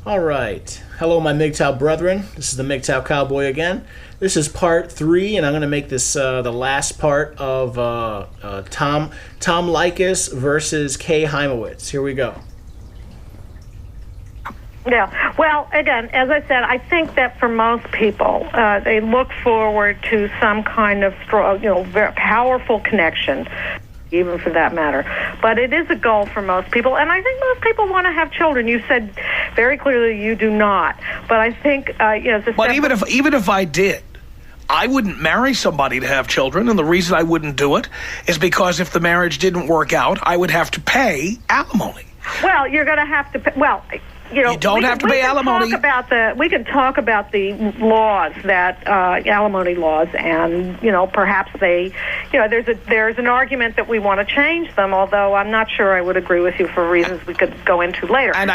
All right. Hello, my Mgtow brethren. This is the Mgtow Cowboy again. This is part 3, and I'm going to make this the last part of Tom Leykis versus Kay Heimowitz. Here we go. Yeah. Well, again, as I said, I think that for most people, they look forward to some kind of strong, very powerful connection, even for that matter. But it is a goal for most people, and I think most people want to have children. You said very clearly you do not, but I think But even if I did, I wouldn't marry somebody to have children, and the reason I wouldn't do it is because if the marriage didn't work out, I would have to pay alimony. Well, you're going to have to pay. Well. You don't have to pay alimony. We can talk about the laws, that alimony laws, and perhaps there's an argument that we want to change them. Although I'm not sure I would agree with you for reasons we could go into later. And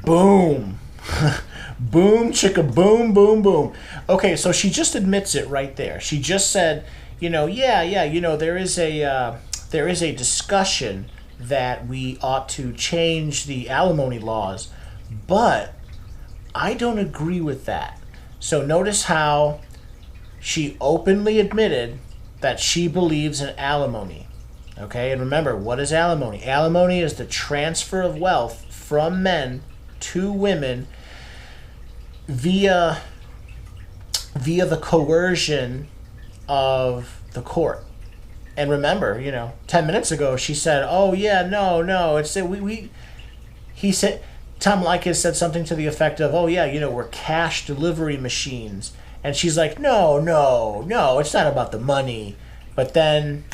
boom, boom, chicka, boom, boom, boom. Okay, so she just admits it right there. She just said, there is a discussion that we ought to change the alimony laws, but I don't agree with that. So notice how she openly admitted that she believes in alimony. Okay, and remember, what is alimony? Alimony is the transfer of wealth from men to women via the coercion of the court. And remember, 10 minutes ago she said, "Oh yeah, no, it's he said Tom Leykis said something to the effect of, "Oh yeah, we're cash delivery machines." And she's like, "No, it's not about the money." But then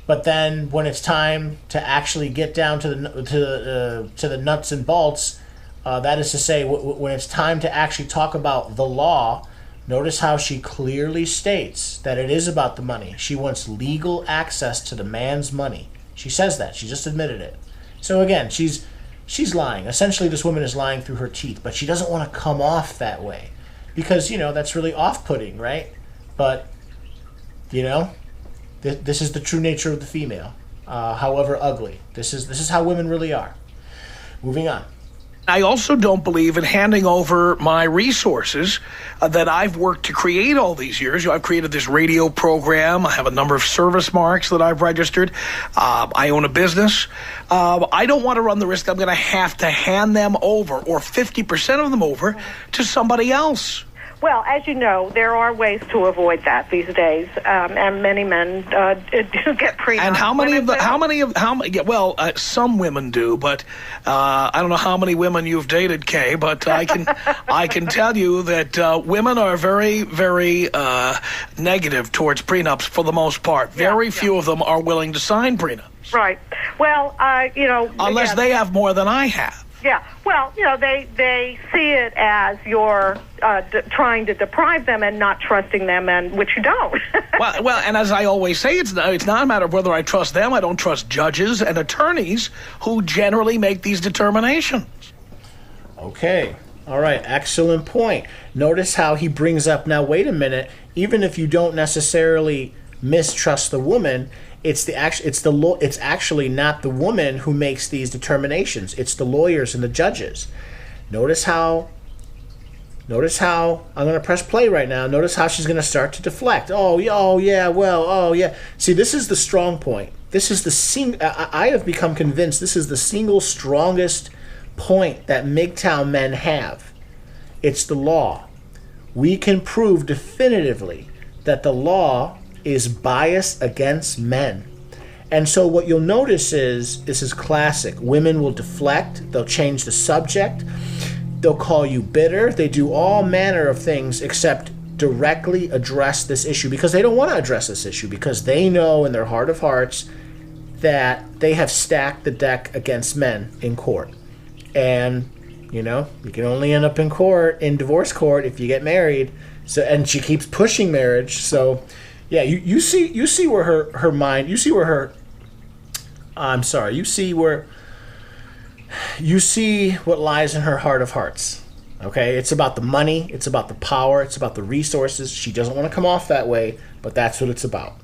when it's time to actually get down to the nuts and bolts, that is to say, when it's time to actually talk about the law, notice how she clearly states that it is about the money. She wants legal access to the man's money. She says that. She just admitted it. So again, she's lying. Essentially, this woman is lying through her teeth, but she doesn't want to come off that way because, that's really off-putting, right? But, this is the true nature of the female, however ugly. This is how women really are. Moving on. I also don't believe in handing over my resources that I've worked to create all these years. I've created this radio program. I have a number of service marks that I've registered. I own a business. I don't want to run the risk I'm going to have to hand them over, or 50% of them over, to somebody else. Well, as you know, there are ways to avoid that these days, and many men do get prenups. And some women do, but I don't know how many women you've dated, Kay, but I can tell you that women are very, very negative towards prenups for the most part. Very few of them are willing to sign prenups. Right. Well, unless they have more than I have. Yeah, well, they see it as you're trying to deprive them and not trusting them, and which you don't. well, and as I always say, it's not a matter of whether I trust them. I don't trust judges and attorneys who generally make these determinations. Okay, all right, excellent point. Notice how he brings up, now wait a minute, even if you don't necessarily mistrust the woman, it's actually not the woman who makes these determinations. It's the lawyers and the judges. Notice how I'm going to press play right now. Notice how she's going to start to deflect. Oh yeah. See, this is the strong point. This is I have become convinced this is the single strongest point that Mgtow men have. It's the law. We can prove definitively that the law is biased against men. And so what you'll notice is, this is classic. Women will deflect, they'll change the subject, they'll call you bitter, they do all manner of things except directly address this issue, because they don't want to address this issue, because they know in their heart of hearts that they have stacked the deck against men in court. And, you can only end up in court, in divorce court, if you get married. So, and she keeps pushing marriage, so yeah, you see where her mind, you see what lies in her heart of hearts. Okay, it's about the money, it's about the power, it's about the resources. She doesn't want to come off that way, but that's what it's about.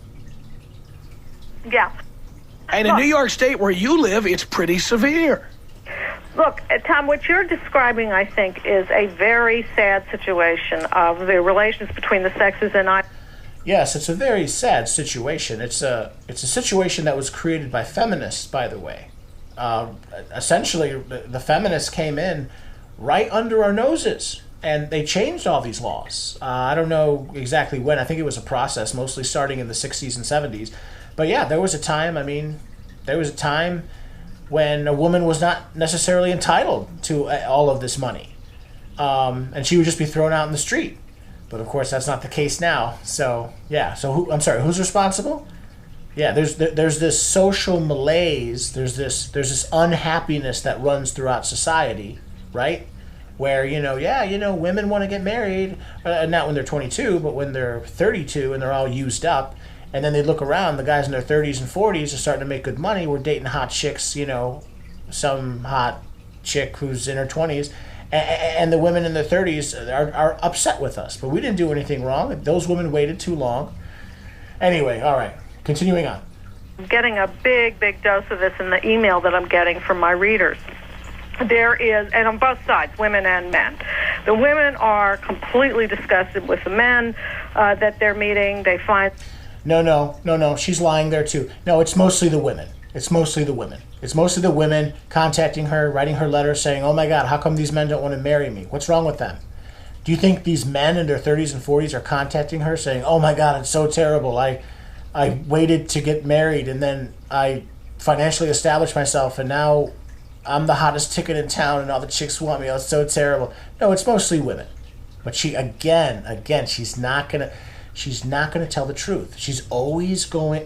Yeah. And in New York State, where you live, it's pretty severe. Look, Tom, what you're describing, I think, is a very sad situation of the relations between the sexes, and Yes, it's a very sad situation. It's a situation that was created by feminists, by the way. Essentially, the feminists came in right under our noses, and they changed all these laws. I don't know exactly when. I think it was a process, mostly starting in the 60s and 70s. But yeah, there was a time, when a woman was not necessarily entitled to all of this money. And she would just be thrown out in the street. But of course, that's not the case now. So yeah. So who's responsible? Yeah, there's this social malaise. There's this unhappiness that runs throughout society, right? Where women want to get married, not when they're 22, but when they're 32 and they're all used up. And then they look around, the guys in their 30s and 40s are starting to make good money. We're dating hot chicks, some hot chick who's in her 20s. And the women in their 30s are upset with us. But we didn't do anything wrong. Those women waited too long. Anyway, all right, continuing on. I'm getting a big, big dose of this in the email that I'm getting from my readers. There is, and on both sides, women and men. The women are completely disgusted with the men that they're meeting. They find... No. She's lying there too. No, it's mostly the women. It's mostly the women contacting her, writing her letters saying, "Oh my God, how come these men don't want to marry me? What's wrong with them?" Do you think these men in their 30s and 40s are contacting her saying, "Oh my God, it's so terrible. I waited to get married and then I financially established myself and now I'm the hottest ticket in town and all the chicks want me. Oh, it's so terrible." No, it's mostly women. But she, again, she's not gonna tell the truth. She's always going...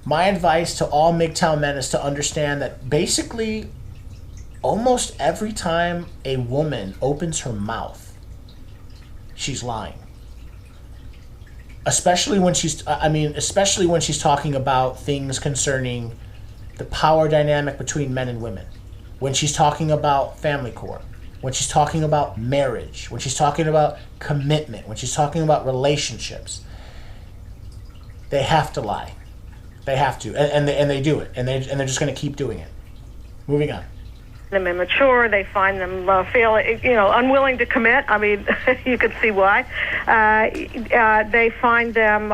My advice to all Mgtow men is to understand that basically almost every time a woman opens her mouth, she's lying. Especially when she's talking about things concerning the power dynamic between men and women. When she's talking about family court, when she's talking about marriage, when she's talking about commitment, when she's talking about relationships, they have to lie. They have to, and they do it, and they're just going to keep doing it. Moving on. Them immature. They find them unwilling to commit. I mean, you can see why. They find them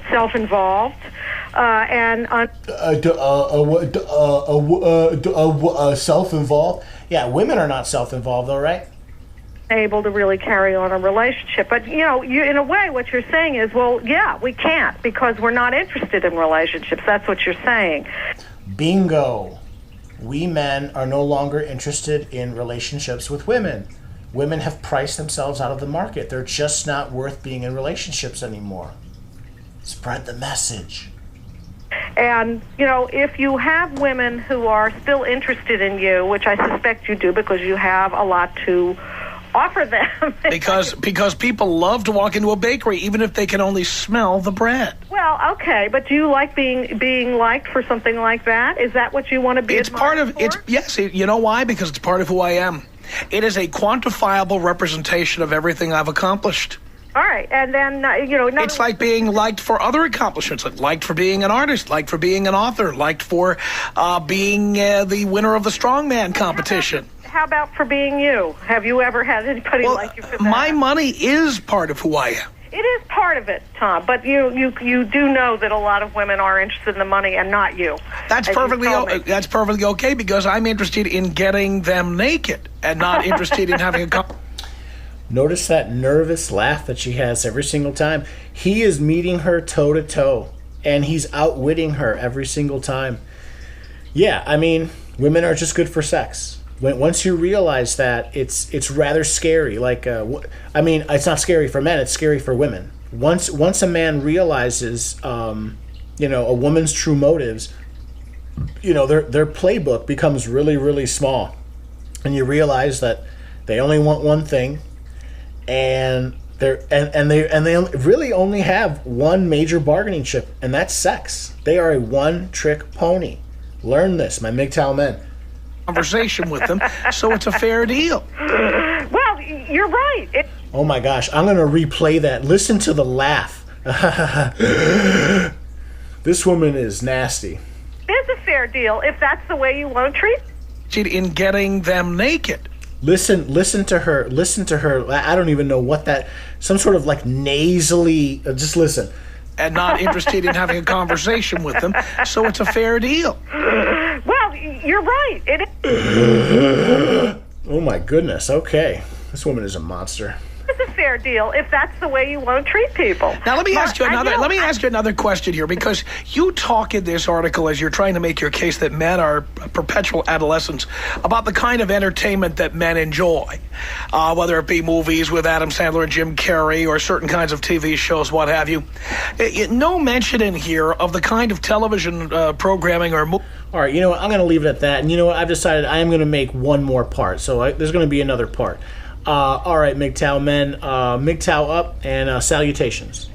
self-involved and self-involved. Yeah, women are not self-involved, though, right? Able to really carry on a relationship. But, you in a way, what you're saying is, well, yeah, we can't because we're not interested in relationships. That's what you're saying. Bingo. We men are no longer interested in relationships with women. Women have priced themselves out of the market. They're just not worth being in relationships anymore. Spread the message. And, if you have women who are still interested in you, which I suspect you do because you have a lot to offer them. because people love to walk into a bakery even if they can only smell the bread. Well, okay, but do you like being liked for something like that? Is that what you want to be? It's part of it. Yes, you know why? Because it's part of who I am. It is a quantifiable representation of everything I've accomplished. All right, and then it's like being liked for other accomplishments, like liked for being an artist, liked for being an author, liked for being the winner of the strongman competition. How about for being you? Have you ever had anybody like you for that? My money is part of who I am. It is part of it, Tom, but you do know that a lot of women are interested in the money and not you. That's perfectly okay because I'm interested in getting them naked and not interested in having a Notice that nervous laugh that she has every single time. He is meeting her toe-to-toe, and he's outwitting her every single time. Yeah, I mean, women are just good for sex. Once you realize that, it's rather scary. It's not scary for men; it's scary for women. Once a man realizes, a woman's true motives, their playbook becomes really, really small, and you realize that they only want one thing, and they really only have one major bargaining chip, and that's sex. They are a one-trick pony. Learn this, my Mgtow men. Conversation with them, so it's a fair deal. Well, you're right. Oh my gosh, I'm going to replay that. Listen to the laugh. This woman is nasty. There's a fair fair deal if that's the way you want to treat. In getting them naked. Listen to her. Listen to her. I don't even know what that. Some sort of like nasally. Just listen. And not interested in having a conversation with them, so it's a fair deal. Well, you're right. It is. Oh my goodness. Okay, this woman is a monster. It's a fair deal if that's the way you want to treat people. Now let me ask you another question here, because you talk in this article, as you're trying to make your case that men are perpetual adolescents, about the kind of entertainment that men enjoy, whether it be movies with Adam Sandler and Jim Carrey or certain kinds of TV shows, what have you. No mention in here of the kind of television programming or All right, you know what? I'm going to leave it at that. And you know what? I've decided I am going to make one more part. So there's going to be another part. All right, Mgtow men. Mgtow up and salutations.